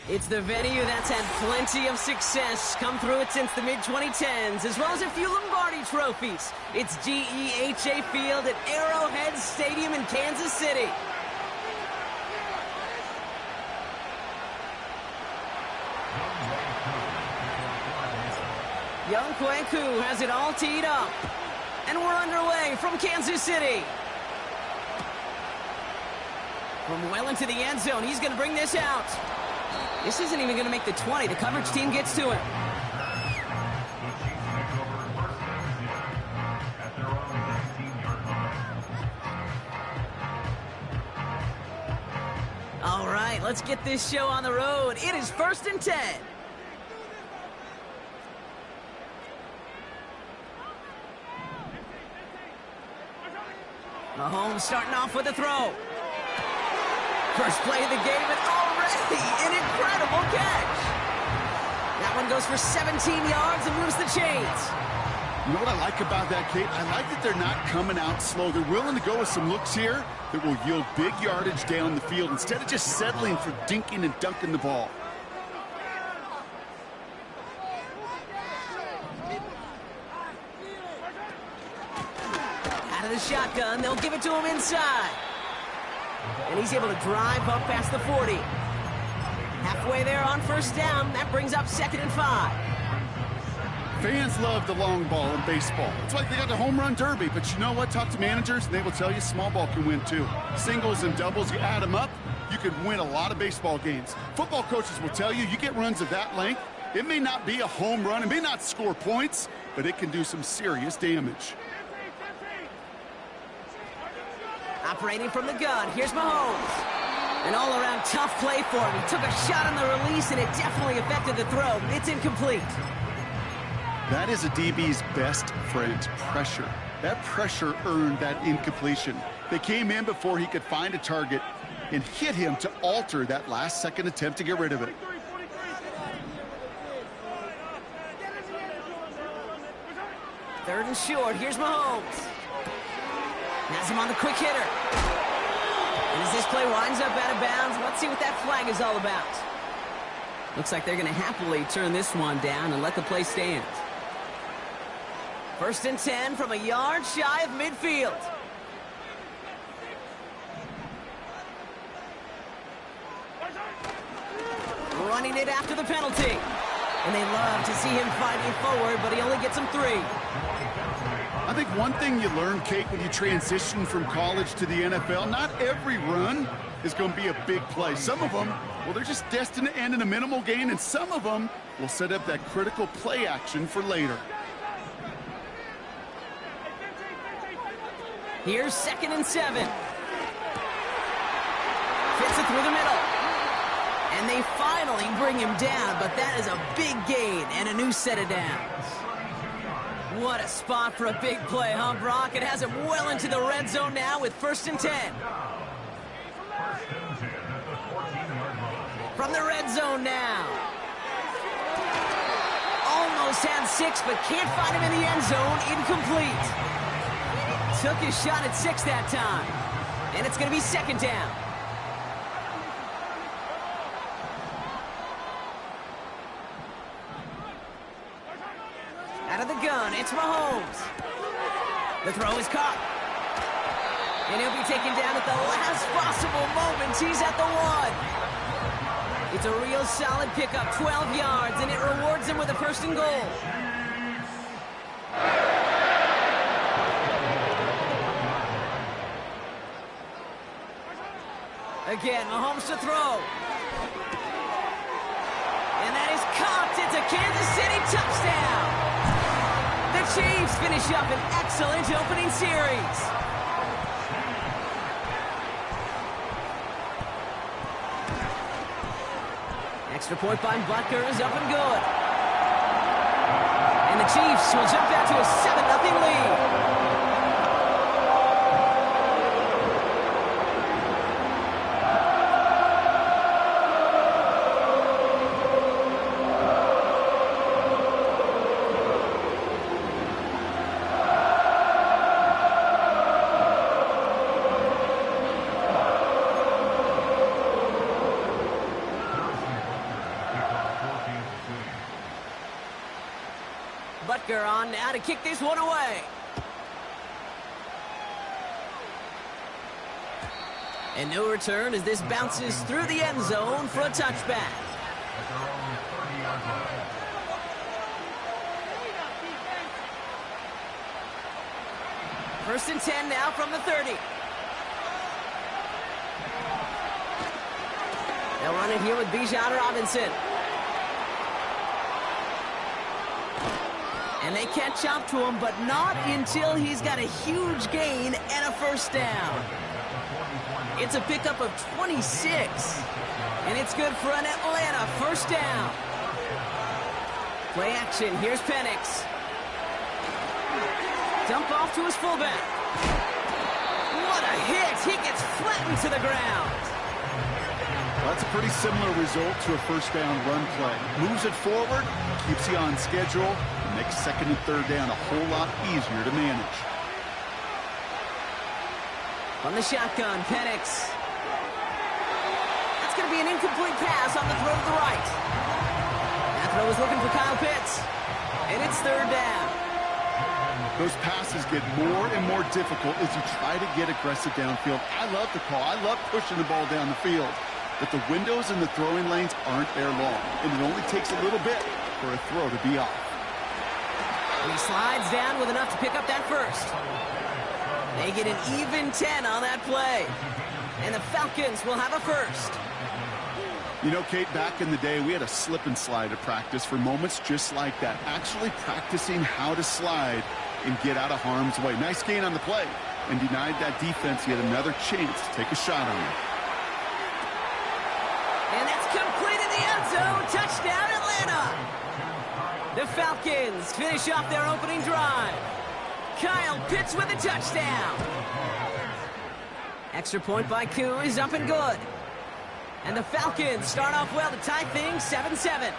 It's the venue that's had plenty of success come through it since the mid-2010s, as well as a few Lombardi trophies. It's GEHA Field at Arrowhead Stadium in Kansas City. Young Kweku has it all teed up. And we're underway from Kansas City. From well into the end zone, he's going to bring this out. This isn't even going to make the 20. The coverage team gets to him. All right, let's get this show on the road. It is 1st and 10. Mahomes starting off with a throw. First play of the game, and already an incredible catch. That one goes for 17 yards and moves the chains. You know what I like about that, Kate? I like that they're not coming out slow. They're willing to go with some looks here that will yield big yardage down the field instead of just settling for dinking and dunking the ball. Out of the shotgun, they'll give it to him inside. And he's able to drive up past the 40. Halfway there on 1st down. That brings up 2nd and 5. Fans love the long ball in baseball. It's like they got the home run derby, but you know what? Talk to managers, and they will tell you small ball can win too. Singles and doubles, you add them up, you could win a lot of baseball games. Football coaches will tell you get runs of that length. It may not be a home run, it may not score points, but it can do some serious damage. Operating from the gun, here's Mahomes. An all-around tough play for him. He took a shot on the release, and it definitely affected the throw. It's incomplete. That is a DB's best friend, pressure. That pressure earned that incompletion. They came in before he could find a target and hit him to alter that last-second attempt to get rid of it. Third and short, here's Mahomes. Has him on the quick hitter. And as this play winds up out of bounds, let's see what that flag is all about. Looks like they're going to happily turn this one down and let the play stand. 1st and 10 from a yard shy of midfield. Running it after the penalty. And they love to see him fighting forward, but he only gets him 3. I think one thing you learn, Kate, when you transition from college to the NFL, not every run is going to be a big play. Some of them, well, they're just destined to end in a minimal gain, and some of them will set up that critical play action for later. Here's 2nd and 7. Fits it through the middle. And they finally bring him down, but that is a big gain and a new set of downs. What a spot for a big play, huh, Brock? It has him well into the red zone now with 1st and 10. From the red zone now. Almost had 6, but can't find him in the end zone. Incomplete. Took his shot at 6 that time. And it's going to be 2nd down. Out of the gun, it's Mahomes. The throw is caught. And he'll be taken down at the last possible moment. He's at the 1. It's a real solid pickup, 12 yards, and it rewards him with a 1st and goal. Again, Mahomes to throw. And that is caught. It's a Kansas City touchdown. The Chiefs finish up an excellent opening series. Extra point by Butker is up and good. And the Chiefs will jump out to a 7-0 lead. Butker on now to kick this one away. And no return as this bounces through the end zone for a touchback. First and 10 now from the 30. They'll run it here with Bijan Robinson. And they catch up to him, but not until he's got a huge gain and a first down. It's a pickup of 26. And it's good for an Atlanta first down. Play action. Here's Penix. Dump off to his fullback. What a hit. He gets flattened to the ground. Well, that's a pretty similar result to a first down run play. Moves it forward, keeps you on schedule, and makes second and third down a whole lot easier to manage. On the shotgun, Penix. That's going to be an incomplete pass on the throw to the right. That throw is looking for Kyle Pitts. And it's third down. Those passes get more and more difficult as you try to get aggressive downfield. I love the call. I love pushing the ball down the field. But the windows in the throwing lanes aren't there long. And it only takes a little bit for a throw to be off. And he slides down with enough to pick up that first. They get an even 10 on that play. And the Falcons will have a first. You know, Kate, back in the day, we had a slip and slide at practice for moments just like that. Actually practicing how to slide and get out of harm's way. Nice gain on the play. And denied that defense yet another chance to take a shot on it. And it's complete in the end zone. Touchdown, Atlanta. The Falcons finish off their opening drive. Kyle Pitts with a touchdown. Extra point by Koo is up and good. And the Falcons start off well to tie things 7-7.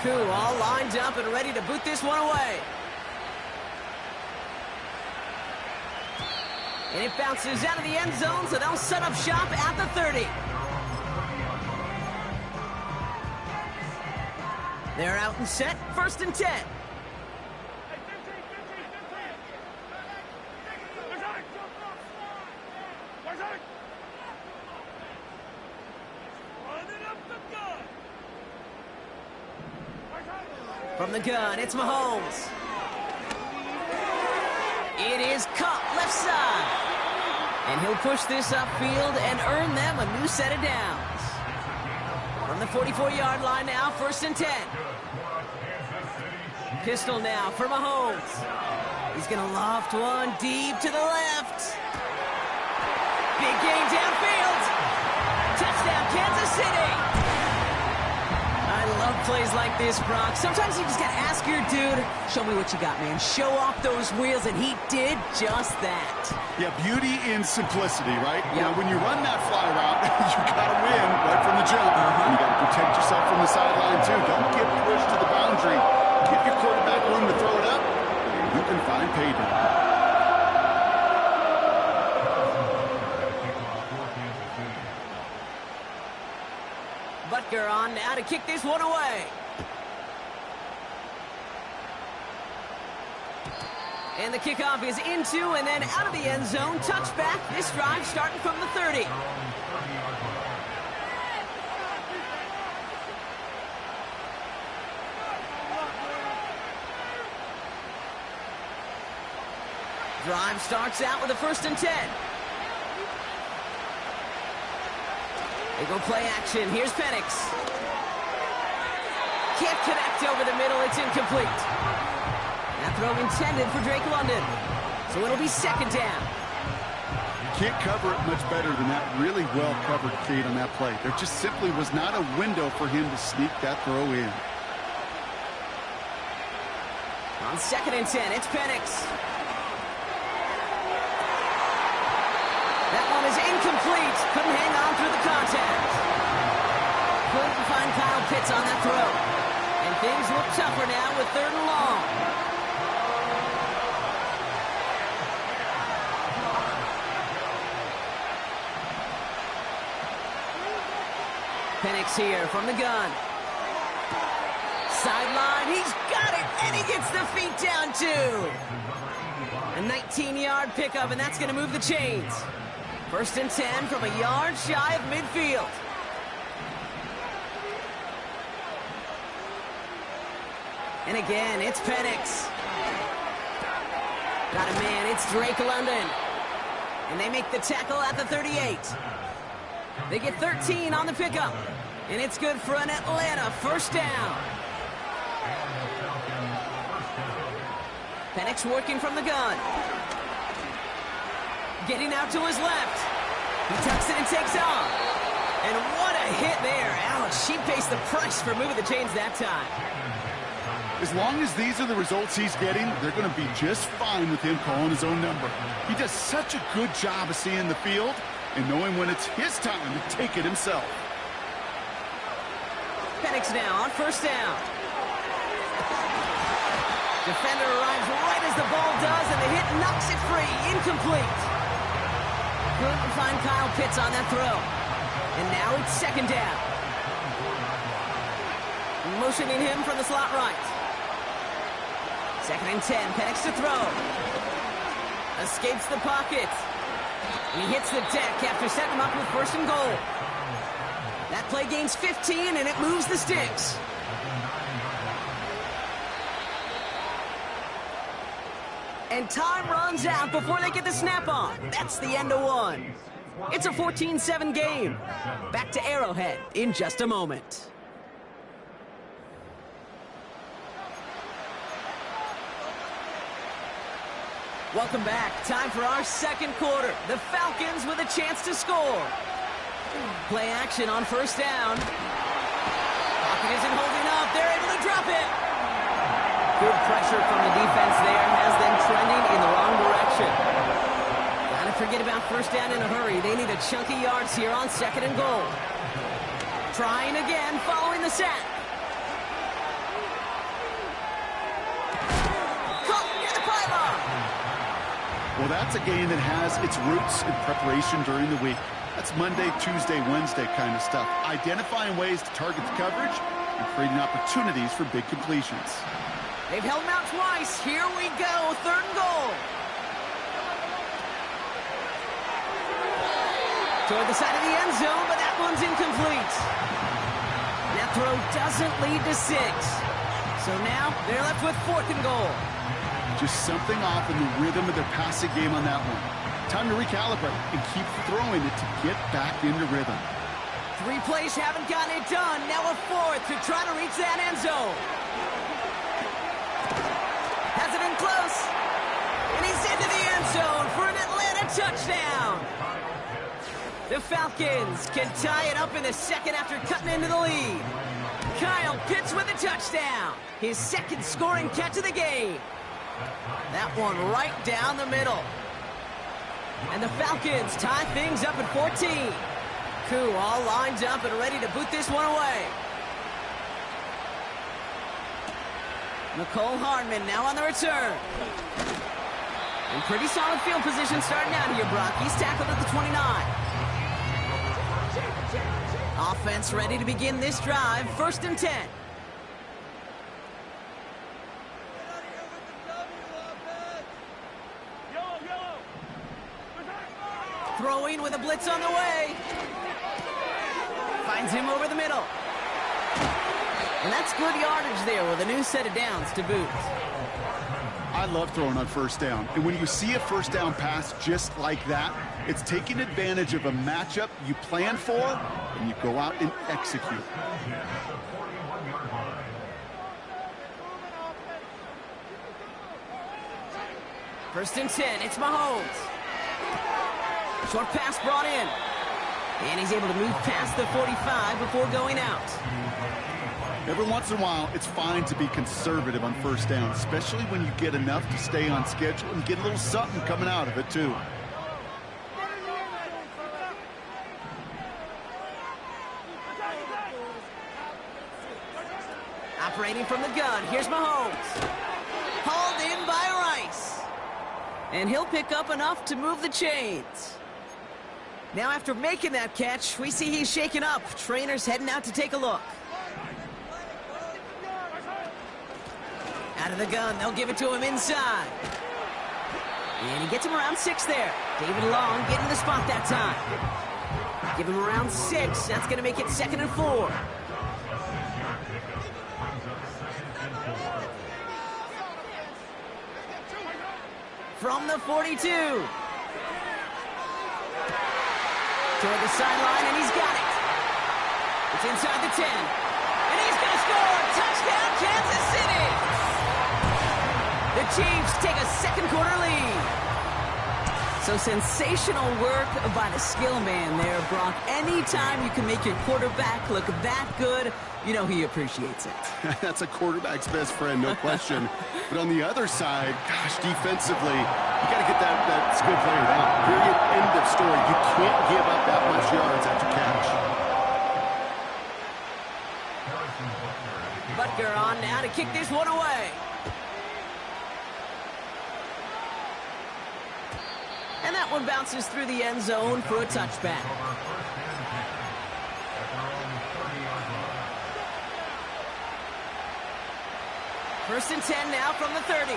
Koo all lined up and ready to boot this one away. And it bounces out of the end zone, so they'll set up shop at the 30. They're out and set, first and 10. From the gun, it's Mahomes. It is caught left side. And he'll push this upfield and earn them a new set of downs. From the 44-yard line now, first and 10. Pistol now for Mahomes. He's going to loft one deep to the left. Big gain downfield. Touchdown, Kansas City. I love plays like this, Brock. Sometimes you just got to ask your dude, show me what you got, man. Show off those wheels, and he did just that. Yeah, beauty in simplicity, right? Yep. You know, when you run that fly route, you got to win right from the jump. You got to protect yourself from the sideline, too. Don't get pushed to the boundary. Give your quarterback room to throw it up, and you can find paydirt. Butker on now to kick this one away. And the kickoff is into and then out of the end zone. Touchback. This drive starting from the 30. Drive starts out with a first and 10. They go play action. Here's Penix. Can't connect over the middle. It's incomplete. That throw intended for Drake London. So it'll be second down. You can't cover it much better than that. Really well covered, Kate, on that play. There just simply was not a window for him to sneak that throw in. On second and 10, it's Penix. That one is incomplete. Couldn't hang on through the contact. Couldn't find Kyle Pitts on that throw. And things look tougher now with third and long. Penix here from the gun. he gets the feet down too. A 19-yard pickup, and that's going to move the chains. 1st and 10 from a yard shy of midfield. And again, it's Penix. Got a man, it's Drake London. And they make the tackle at the 38. They get 13 on the pickup. And it's good for an Atlanta 1st down. Penix working from the gun. Getting out to his left. He tucks it and takes off. And what a hit there. Ouch, she pays the price for moving the chains that time. As long as these are the results he's getting, they're going to be just fine with him calling his own number. He does such a good job of seeing the field and knowing when it's his time to take it himself. Penix now on 1st down. Defender arrives right as the ball does, and the hit knocks it free. Incomplete. Couldn't find Kyle Pitts on that throw. And now it's 2nd down. Motioning him from the slot right. 2nd and 10. Penix to throw. Escapes the pocket. And he hits the deck after setting him up with 1st and goal. That play gains 15, and it moves the sticks. And time runs out before they get the snap on. That's the end of one. It's a 14-7 game. Back to Arrowhead in just a moment. Welcome back. Time for our 2nd quarter. The Falcons with a chance to score. Play action on 1st down. Pocket isn't holding up. They're able to drop it. Good pressure from the defense there has them trending in the wrong direction. Gotta forget about 1st down in a hurry. They need a chunky yards here on 2nd and goal. Trying again following the sack. Caught near the pylon. Well, that's a game that has its roots in preparation during the week. That's Monday, Tuesday, Wednesday kind of stuff. Identifying ways to target the coverage and creating opportunities for big completions. They've held him out twice. Here we go. 3rd and goal. Toward the side of the end zone, but that one's incomplete. That throw doesn't lead to 6. So now they're left with 4th and goal. Just something off in the rhythm of their passing game on that one. Time to recalibrate and keep throwing it to get back into rhythm. 3 plays haven't gotten it done. Now a 4th to try to reach that end zone. Has it in close. And he's into the end zone for an Atlanta touchdown. The Falcons can tie it up in the 2nd after cutting into the lead. Kyle Pitts with a touchdown. His 2nd scoring catch of the game. That one right down the middle. And the Falcons tie things up at 14. Koo all lined up and ready to boot this one away. Nicole Hardman now on the return. In pretty solid field position starting out here, Brock. He's tackled at the 29. Offense ready to begin this drive. 1st and 10. Throwing with a blitz on the way. Finds him over the middle. And that's good yardage there with a new set of downs to boot. I love throwing on 1st down. And when you see a 1st down pass just like that, it's taking advantage of a matchup you plan for, and you go out and execute. First and 10, it's Mahomes. Short pass brought in. And he's able to move past the 45 before going out. Every once in a while, it's fine to be conservative on 1st down, especially when you get enough to stay on schedule and get a little something coming out of it, too. Operating from the gun, here's Mahomes. Hauled in by Rice. And he'll pick up enough to move the chains. Now after making that catch, we see he's shaken up. Trainers heading out to take a look. Out of the gun, they'll give it to him inside. And he gets him around 6 there. David Long getting the spot that time. Give him around 6. That's going to make it 2nd and 4. From the 42. Toward the sideline, and he's got it. It's inside the 10. And he's going to score! Touchdown, Kansas City! The Chiefs take a second quarter lead. So sensational work by the skill man there, Brock. Anytime you can make your quarterback look that good, you know he appreciates it. That's a quarterback's best friend, no question. But on the other side, gosh, defensively, you got to get that skill player down. Period, end of story. You can't give up that much yards after catch. Butker on now to kick this one away. And that one bounces through the end zone for a touchback. First and 10 now from the 30.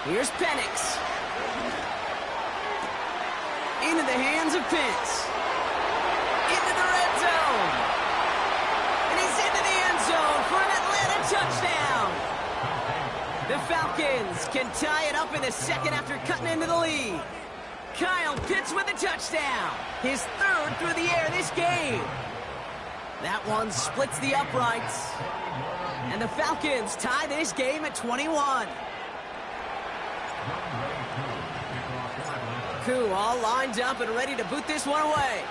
Here's Penix. Into the hands of Pitts. Into the red zone. And he's into the end zone for an Atlanta touchdown. The Falcons can tie it up in the second after cutting into the lead. Kyle Pitts with a touchdown. His 3rd through the air this game. That one splits the uprights. And the Falcons tie this game at 21. Koo all lined up and ready to boot this one away.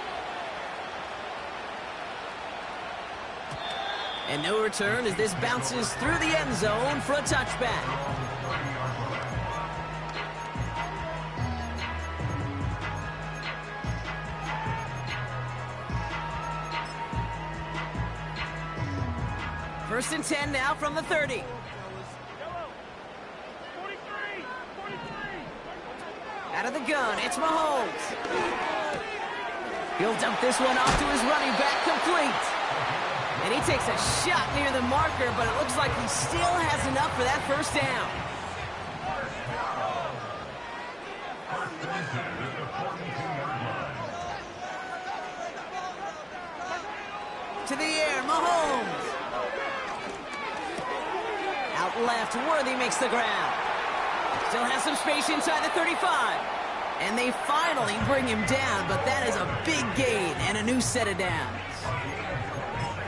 And no return as this bounces through the end zone for a touchback. First and 10 now from the 30. Out of the gun, it's Mahomes. He'll dump this one off to his running back, complete. And he takes a shot near the marker, but it looks like he still has enough for that first down. To the air, Mahomes. Out left, Worthy makes the ground. Still has some space inside the 35. And they finally bring him down, but that is a big gain and a new set of downs.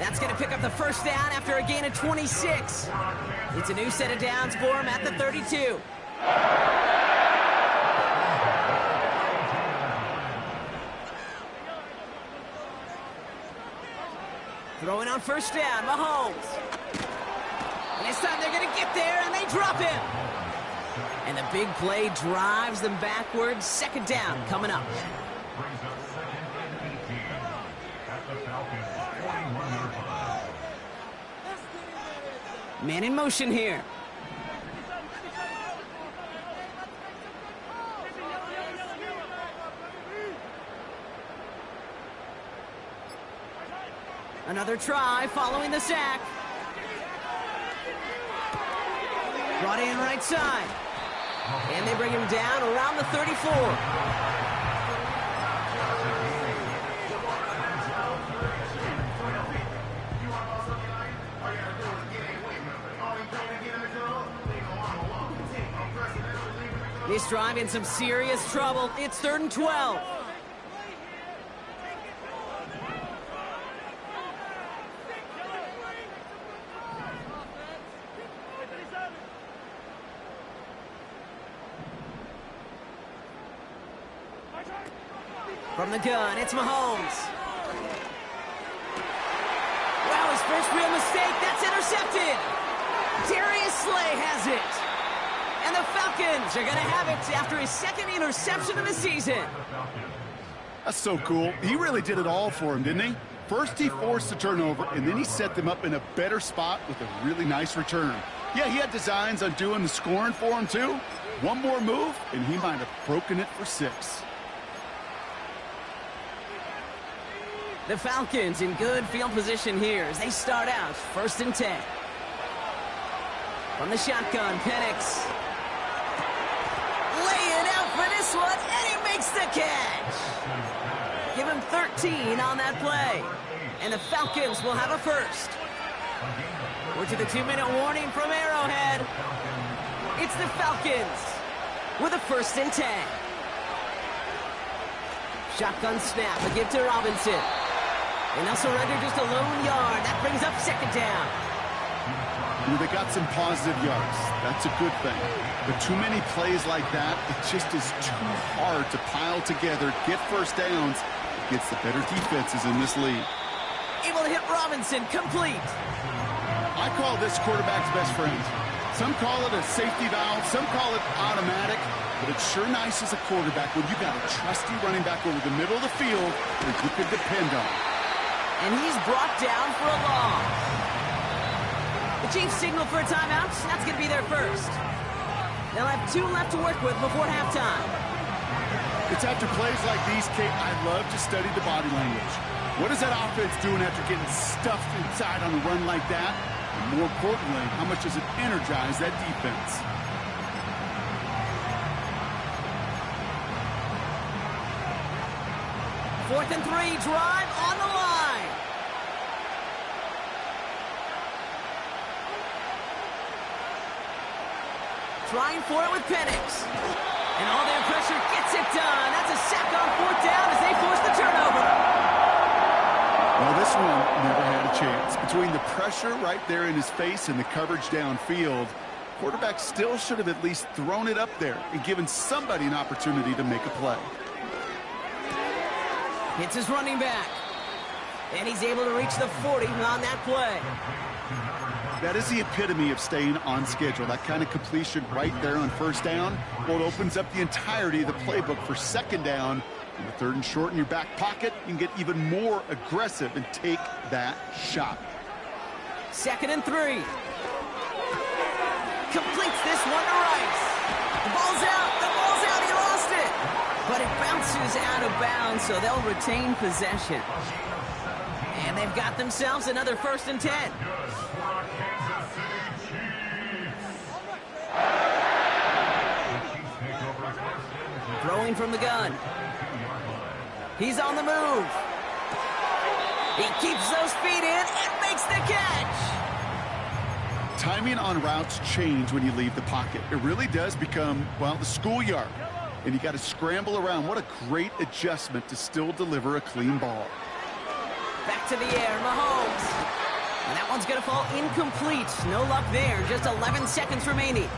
That's going to pick up the first down after a gain of 26. It's a new set of downs for him at the 32. Throwing on first down, Mahomes. And this time they're going to get there, and they drop him. And the big play drives them backwards. Second down coming up. Man in motion here. Another try following the sack. Brought in right side. And they bring him down around the 34. This drive in some serious trouble. It's 3rd and 12. From the gun, it's Mahomes. Wow, his first real mistake. That's intercepted. Darius Slay has it. And the Falcons are going to have it after his second interception of the season. That's so cool. He really did it all for him, didn't he? First he forced the turnover, and then he set them up in a better spot with a really nice return. Yeah, he had designs on doing the scoring for him, too. One more move, and he might have broken it for 6. The Falcons in good field position here as they start out 1st and 10. From the shotgun, Penix. Laying out for this one, and he makes the catch. Give him 13 on that play. And the Falcons will have a first. We're to the 2-minute warning from Arrowhead. It's the Falcons with a 1st and 10. Shotgun snap, a give to Robinson. And they'll surrender just a lone yard. That brings up 2nd down. They got some positive yards. That's a good thing. But too many plays like that, it just is too hard to pile together, get first downs against the better defenses in this league. Able to hit Robinson, complete. I call this quarterback's best friend. Some call it a safety valve, some call it automatic, but it's sure nice as a quarterback when you got a trusty running back over the middle of the field that you can depend on. And he's brought down for a loss. The Chiefs signal for a timeout. That's going to be their first. They'll have 2 left to work with before halftime. It's after plays like these, Kate, I love to study the body language. What is that offense doing after getting stuffed inside on a run like that? And more importantly, how much does it energize that defense? Fourth and 3, drive on the line. Trying for it with Penix. And all their pressure gets it done. That's a sack on 4th down as they force the turnover. Well, this one never had a chance. Between the pressure right there in his face and the coverage downfield, quarterback still should have at least thrown it up there and given somebody an opportunity to make a play. Hits his running back. And he's able to reach the 40 on that play. That is the epitome of staying on schedule. That kind of completion right there on 1st down. Well, it opens up the entirety of the playbook for 2nd down. In the 3rd and short in your back pocket, you can get even more aggressive and take that shot. 2nd and 3. Completes this one to Rice. The ball's out. The ball's out. He lost it. But it bounces out of bounds, so they'll retain possession. And they've got themselves another 1st and 10. Throwing from the gun. He's on the move. He keeps those feet in and makes the catch. Timing on routes change when you leave the pocket. It really does become, well, the schoolyard. And you got to scramble around. What a great adjustment to still deliver a clean ball. Back to the air, Mahomes. And that one's going to fall incomplete. No luck there. Just 11 seconds remaining.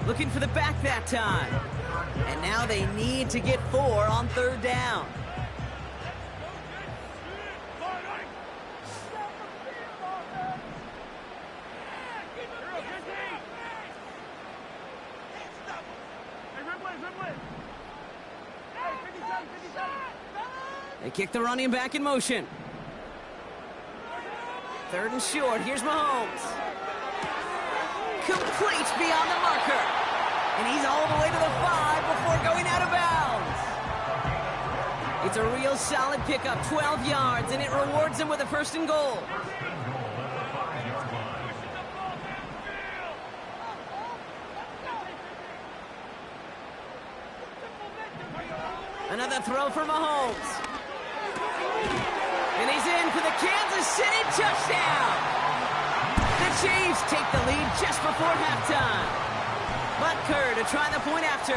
Looking for the back that time. And now they need to get 4 on 3rd down. They kick the running back in motion. 3rd and short. Here's Mahomes. Complete beyond the marker. And he's all the way to the 5 before going out of bounds. It's a real solid pickup, 12 yards, and it rewards him with a 1st and goal. Another throw for Mahomes. And he's in for the Kansas City touchdown. The Chiefs take the lead just before halftime. Butker to try the point after.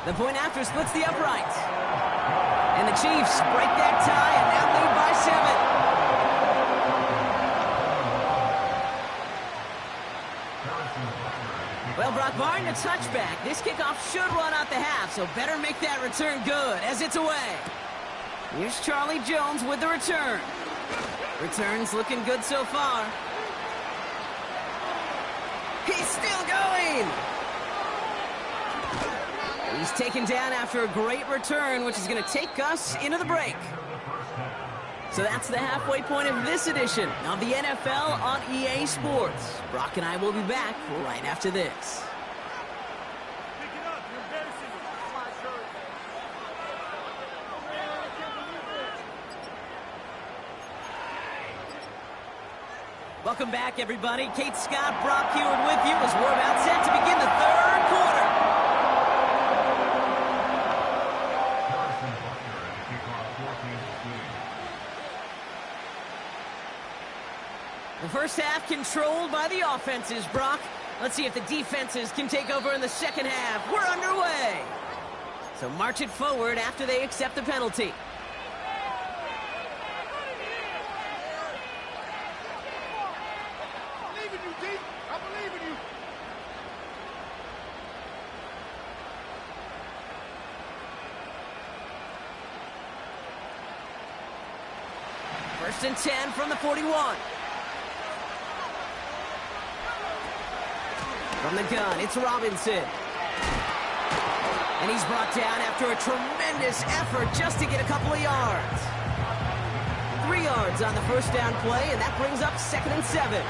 The point after splits the uprights. And the Chiefs break that tie and now lead by 7. Well, Brock, barring a touchback, this kickoff should run out the half, so better make that return good as it's away. Here's Charlie Jones with the return. Return's looking good so far. He's still going. He's taken down after a great return, which is going to take us into the break. So that's the halfway point of this edition of the NFL on EA Sports. Brock and I will be back right after this. Welcome back, everybody. Kate Scott, Brock Heward with you as we're about set to begin the third quarter. The first half controlled by the offenses, Brock. Let's see if the defenses can take over in the second half. We're underway. So march it forward after they accept the penalty. First and 10 from the 41. From the gun, it's Robinson. And he's brought down after a tremendous effort just to get a couple of yards. 3 yards on the first down play, and that brings up 2nd and 7.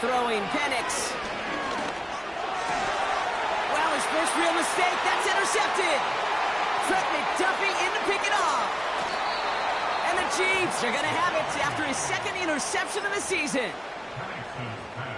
Throwing Penix. Well, his first real mistake, that's intercepted. Trent McDuffie in to pick it off. And the Chiefs are going to have it after his second interception of the season.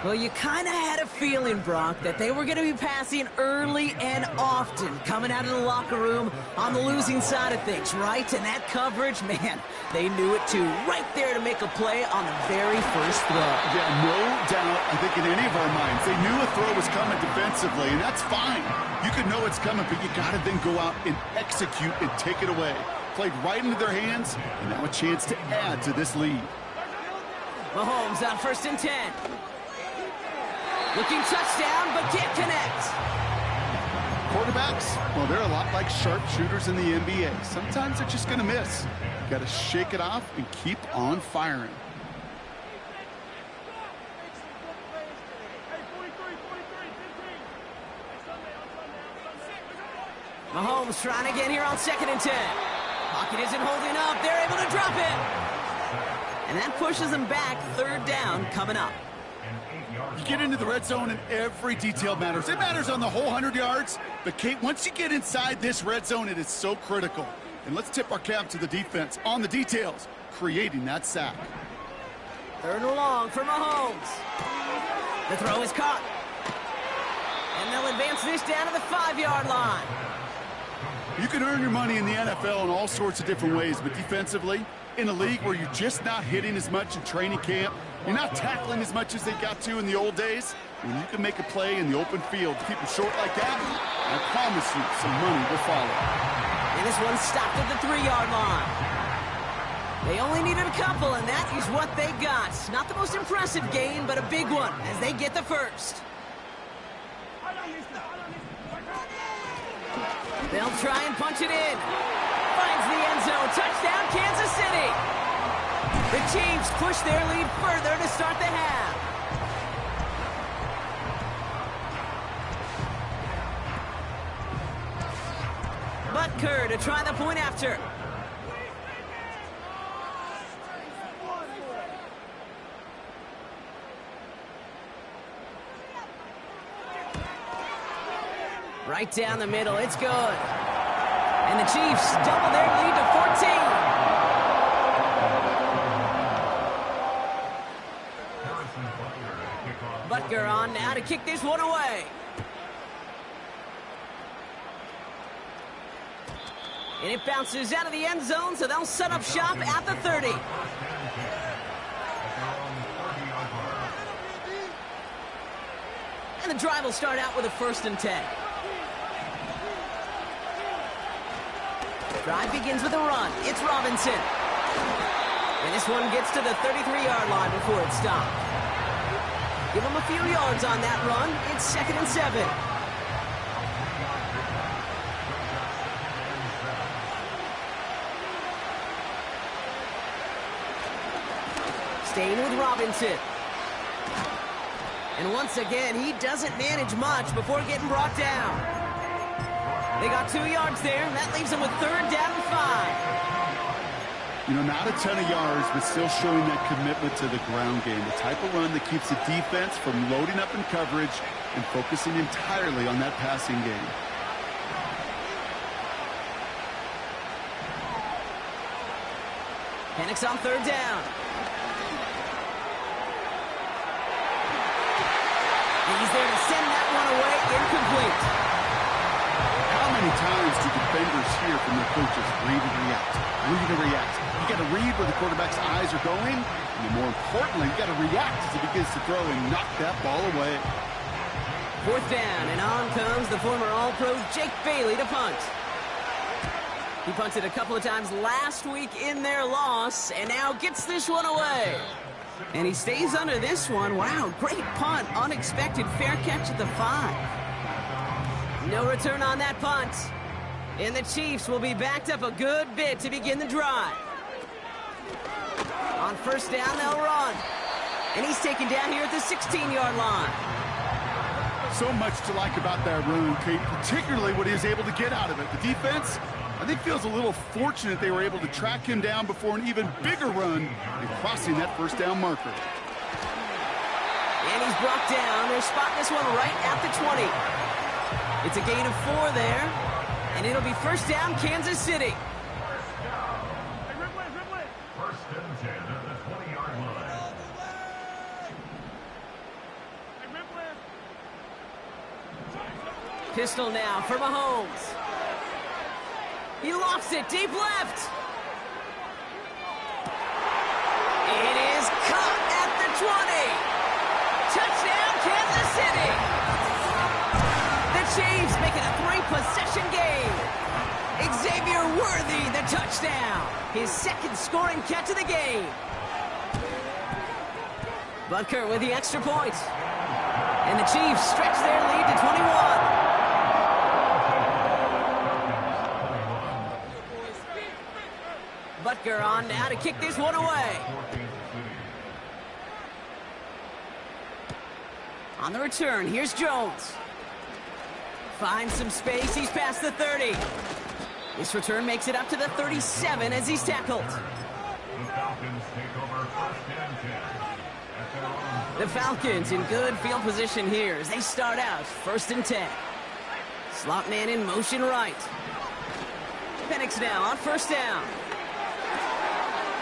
Well, you kind of had a feeling, Brock, that they were going to be passing early and often coming out of the locker room on the losing side of things, right? And that coverage, man, they knew it too. Right there to make a play on the very first throw. Yeah, no doubt, I think in any of our minds, they knew a throw was coming defensively, and that's fine. You could know it's coming, but you got to then go out and execute and take it away. Played right into their hands, and now a chance to add to this lead. Mahomes on 1st and 10. Looking touchdown, but can't connect. Quarterbacks, well, they're a lot like sharpshooters in the NBA. Sometimes they're just going to miss. You got to shake it off and keep on firing. Mahomes trying again here on 2nd and 10. Pocket isn't holding up. They're able to drop it. And that pushes them back. 3rd down coming up. You get into the red zone and every detail matters. It matters on the whole 100 yards. But, Kate, once you get inside this red zone, it is so critical. And let's tip our cap to the defense on the details, creating that sack. 3rd and long for Mahomes. The throw is caught. And they'll advance this down to the 5-yard line. You can earn your money in the NFL in all sorts of different ways, but defensively, in a league where you're just not hitting as much in training camp, you're not tackling as much as they got to in the old days, when you can make a play in the open field, keep it short like that, I promise you some money will follow. And this one stopped at the 3-yard line. They only needed a couple, and that is what they got. Not the most impressive gain, but a big one as they get the first. They'll try and punch it in. Finds the end zone. Touchdown, Kansas City. The Chiefs push their lead further to start the half. Butker to try the point after. Right down the middle, it's good. And the Chiefs double their lead to 14. Butker on now to kick this one away. And it bounces out of the end zone, so they'll set up shop at the 30. And the drive will start out with a 1st and 10. Drive begins with a run. It's Robinson. And this one gets to the 33-yard line before it stopped. Give him a few yards on that run. It's 2nd and 7. Staying with Robinson. And once again, he doesn't manage much before getting brought down. They got 2 yards there, and that leaves them with 3rd down and 5. You know, not a ton of yards, but still showing that commitment to the ground game. The type of run that keeps the defense from loading up in coverage and focusing entirely on that passing game. Penix on third down. He's there to send that one away, incomplete. How many times do defenders hear from their coaches, read and react, read and react? You got to read where the quarterback's eyes are going, and then more importantly, you got to react as he begins to throw and knock that ball away. Fourth down, and on comes the former All-Pro Jake Bailey to punt. He punted a couple of times last week in their loss, and now gets this one away. And he stays under this one. Wow, great punt. Unexpected fair catch at the 5. No return on that punt. And the Chiefs will be backed up a good bit to begin the drive. On first down, they'll run. And he's taken down here at the 16-yard line. So much to like about that run, Kate, particularly what he was able to get out of it. The defense, I think, feels a little fortunate they were able to track him down before an even bigger run and crossing that first down marker. And he's brought down. They're spotting this one right at the 20. It's a gain of 4 there, and it'll be first down, Kansas City. First and 10 at the 20-yard line. Pistol now for Mahomes. He lofts it deep left. It is caught at the 20. Touchdown, Kansas City. The Chiefs make it a 3-possession game. Xavier Worthy, the touchdown. His second scoring catch of the game. Butker with the extra point. And the Chiefs stretch their lead to 21. Butker on now to kick this one away. On the return, here's Jones. Finds some space, he's past the 30. This return makes it up to the 37 as he's tackled. The Falcons in good field position here as they start out first and 10. Slot man in motion right. Penix now on first down.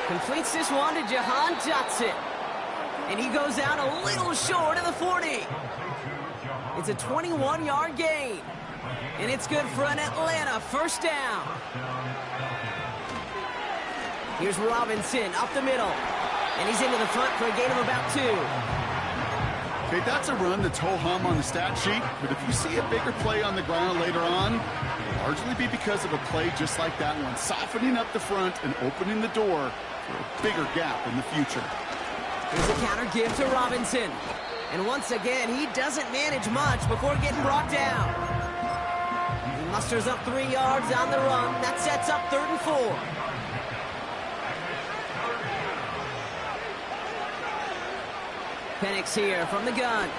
Completes this one to Jahan Dotson. And he goes out a little short of the 40. It's a 21-yard gain. And it's good for an Atlanta first down. Here's Robinson up the middle. And he's into the front for a gain of about 2. Okay, that's a run that's ho-hum on the stat sheet, but if you see a bigger play on the ground later on, it'll largely be because of a play just like that one, softening up the front and opening the door for a bigger gap in the future. Here's a counter give to Robinson. And once again, he doesn't manage much before getting brought down. He musters up 3 yards on the run. That sets up 3rd and 4. Penix here from the gun.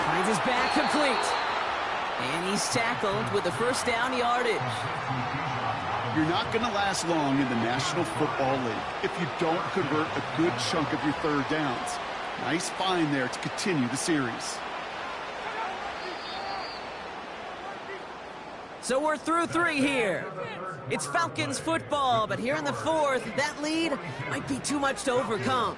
Finds his back complete. And he's tackled with the first down yardage. You're not going to last long in the National Football League if you don't convert a good chunk of your third downs. Nice find there to continue the series. So we're through 3 here. It's Falcons football, but here in the 4th, that lead might be too much to overcome.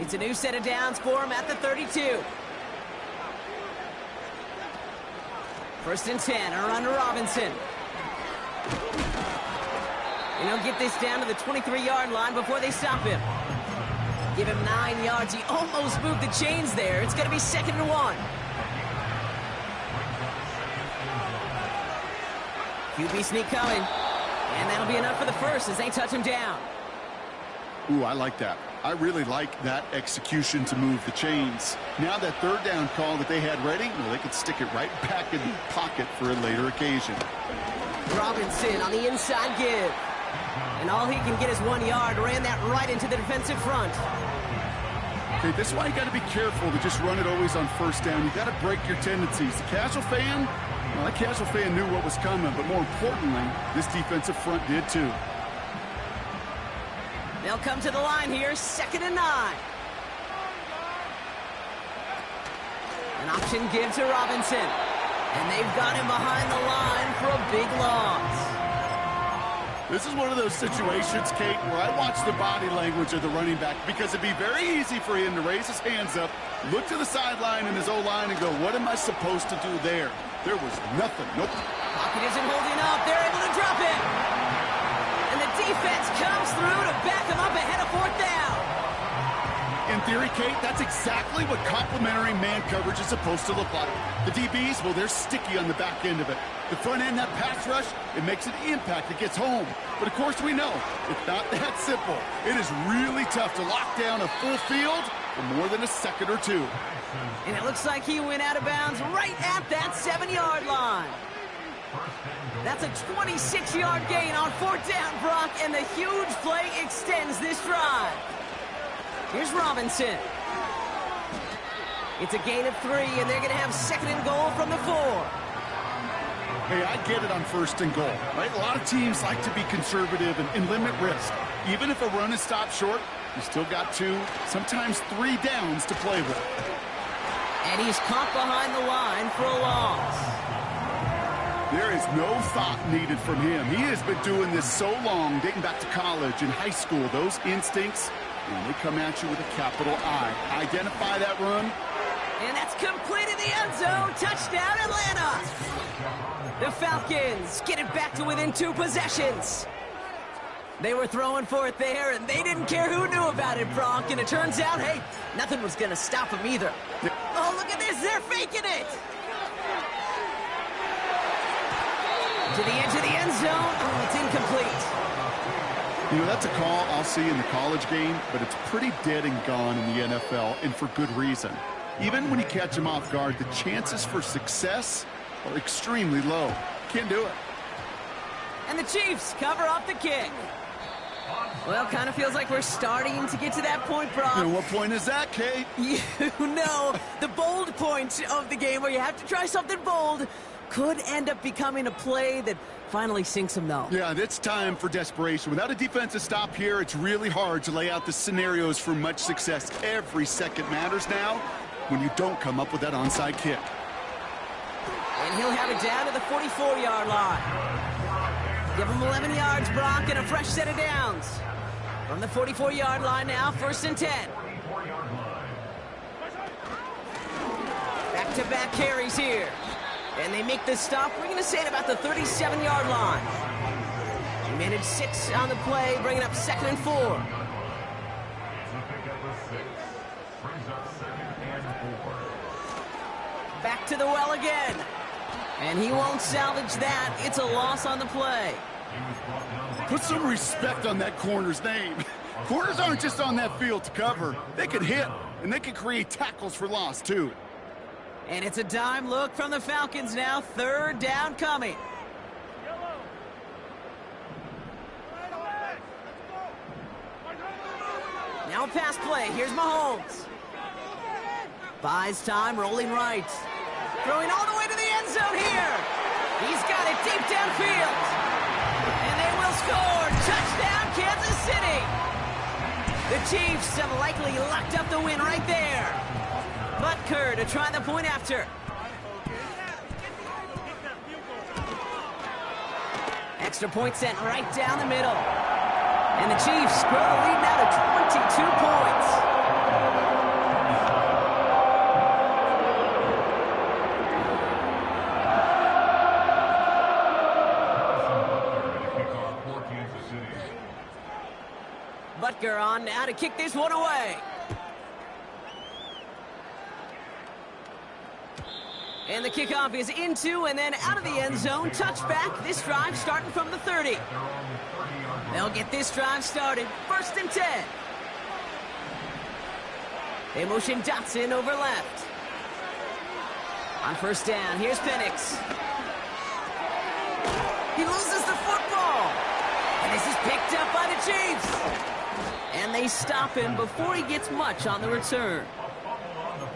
It's a new set of downs for him at the 32. First and 10, a run to Robinson. And he'll get this down to the 23-yard line before they stop him. Give him 9 yards. He almost moved the chains there. It's going to be 2nd and 1. QB sneak coming. And that'll be enough for the first as they touch him down. Ooh, I like that. I really like that execution to move the chains. Now that third down call that they had ready, well, they could stick it right back in the pocket for a later occasion. Robinson on the inside give. And all he can get is 1 yard. Ran that right into the defensive front. Okay, this is why you got to be careful to just run it always on first down. You got to break your tendencies. The casual fan, well, that casual fan knew what was coming, but more importantly, this defensive front did too. They'll come to the line here, 2nd and 9. An option give to Robinson. And they've got him behind the line for a big loss. This is one of those situations, Kate, where I watch the body language of the running back because it'd be very easy for him to raise his hands up, look to the sideline in his O-line and go, what am I supposed to do there? There was nothing. Nope. Pocket isn't holding up. They're able to drop it. And the defense comes through to back him up ahead of 4th down. In theory, Kate, that's exactly what complementary man coverage is supposed to look like. The DBs, well, they're sticky on the back end of it. The front end, that pass rush, it makes an impact. It gets home. But, of course, we know it's not that simple. It is really tough to lock down a full field for more than a second or two. And it looks like he went out of bounds right at that 7-yard line. That's a 26-yard gain on 4th down, Brock, and the huge play extends this drive. Here's Robinson. It's a gain of 3, and they're going to have 2nd and goal from the 4. Hey, I get it on 1st and goal, right? A lot of teams like to be conservative and limit risk. Even if a run is stopped short, you still got 2, sometimes 3 downs to play with. And he's caught behind the line for a loss. There is no thought needed from him. He has been doing this so long, dating back to college and high school. Those instincts, and they come at you with a capital I. Identify that run. And that's complete in the end zone. Touchdown, Atlanta. The Falcons get it back to within 2 possessions. They were throwing for it there, and they didn't care who knew about it, Brock. And it turns out, hey, nothing was going to stop them either. Oh, look at this. They're faking it. To the edge of the end zone. Oh, it's incomplete. You know, that's a call I'll see in the college game, but it's pretty dead and gone in the NFL, and for good reason. Even when you catch him off guard, the chances for success are extremely low. Can't do it. And the Chiefs cover up the kick. Well, kind of feels like we're starting to get to that point, Brock. And what point is that, Kate? You know, the bold point of the game where you have to try something bold could end up becoming a play that finally sinks them, though. Yeah, it's time for desperation. Without a defensive stop here, it's really hard to lay out the scenarios for much success. Every second matters now when you don't come up with that onside kick. And he'll have it down to the 44-yard line. Give him 11 yards, Brock, and a fresh set of downs. From the 44-yard line now, 1st and 10. Back-to-back carries here. And they make the stop. We're going to say at about the 37-yard line. He managed 6 on the play, bringing up 2nd and 4. Back to the well again. And he won't salvage that. It's a loss on the play. Put some respect on that corner's name. Corners aren't just on that field to cover. They can hit, and they can create tackles for loss, too. And it's a dime look from the Falcons now. 3rd down coming. Now a pass play. Here's Mahomes. Buys time, rolling right. Throwing all the way to the end zone here. He's got it deep downfield. And they will score. Touchdown, Kansas City. The Chiefs have likely locked up the win right there. Butker to try the point after. Extra point sent right down the middle. And the Chiefs grow the lead now to 22 points. Butker on now to kick this one away. And the kickoff is into and then out of the end zone. Touchback. This drive starting from the 30. They'll get this drive started. 1st and 10. They motion Dotson over left. On 1st down, here's Penix. He loses the football. And this is picked up by the Chiefs. And they stop him before he gets much on the return.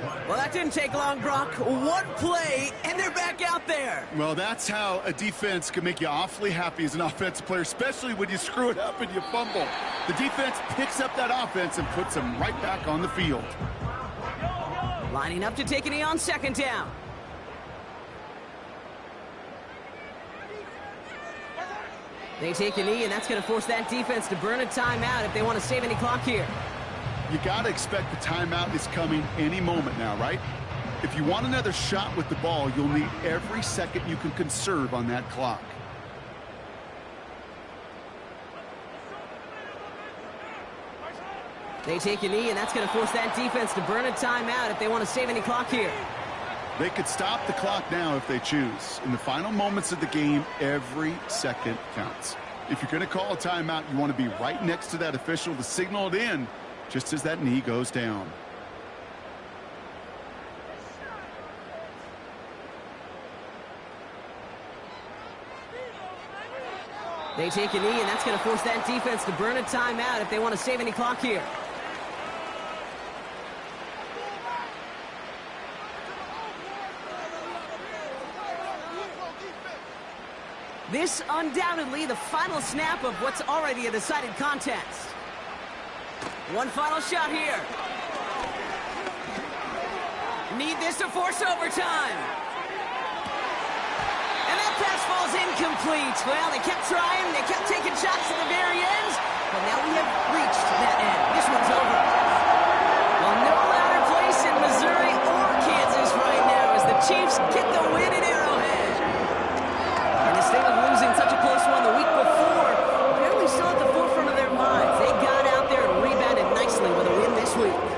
Well, that didn't take long, Brock. One play, and they're back out there. Well, that's how a defense can make you awfully happy as an offensive player, especially when you screw it up and you fumble. The defense picks up that offense and puts them right back on the field. Lining up to take a knee on second down. They take a knee, and that's going to force that defense to burn a timeout if they want to save any clock here. You got to expect the timeout is coming any moment now, right? If you want another shot with the ball, you'll need every second you can conserve on that clock. They take a knee, and that's going to force that defense to burn a timeout if they want to save any clock here. They could stop the clock now if they choose. In the final moments of the game, every second counts. If you're going to call a timeout, you want to be right next to that official to signal it in just as that knee goes down. They take a knee, and that's going to force that defense to burn a timeout if they want to save any clock here. This undoubtedly the final snap of what's already a decided contest. One final shot here. Need this to force overtime. And that pass falls incomplete. Well, they kept trying, they kept taking shots at the very end, but now we have reached that end. This one's over. Well, no louder place in Missouri or Kansas right now as the Chiefs get the win in Arrowhead. And instead of losing such a close one the week before, apparently still at the forefront of their minds. They got out there and rebounded nicely with a win this week.